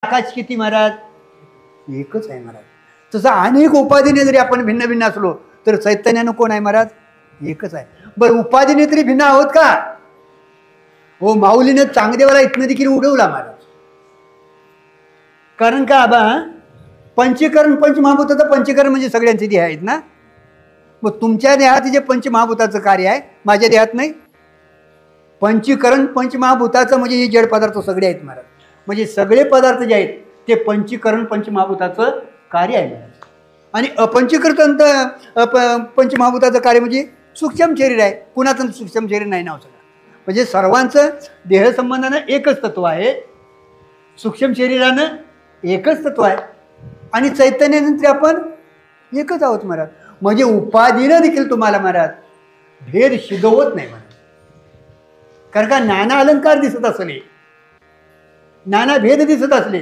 आकाश किती महाराज? एकच आहे महाराज. तसं अनेक उपाधीने जरी आपण भिन्न भिन्न असलो तर चैतन्यानं कोण आहे महाराज? एकच आहे. बरं, उपाधीने तरी भिन्न आहोत का? हो, माऊलीने चांगदेवाला इथनं देखील उडवला महाराज. कारण का आबा, पंचीकरण पंचमहाभूताचं पंचीकरण म्हणजे सगळ्यांचे देह आहेत ना. मग तुमच्या देहात जे पंचमहाभूताचं कार्य आहे, माझ्या देहात नाही. पंचीकरण पंचमहाभूताचं म्हणजे हे जड पदार्थ सगळे आहेत महाराज. म्हणजे सगळे पदार्थ जे आहेत ते पंचीकरण पंचमहाभूताचं कार्य आहे महाराज. आणि अपंचीकृत पंचमहाभूताचं कार्य म्हणजे सूक्ष्म शरीर आहे. कुणाचं सूक्ष्म शरीर नाही ना सगळं. म्हणजे सर्वांचं देहसंबंधानं एकच तत्व आहे, सूक्ष्म शरीरानं एकच तत्व आहे, आणि चैतन्यानंतर आपण एकच आहोत महाराज. म्हणजे उपाधीनं देखील तुम्हाला महाराज भेद शिजवत नाही महाराज. कारण का नाना अलंकार दिसत असले, नाना भेद दिसत असले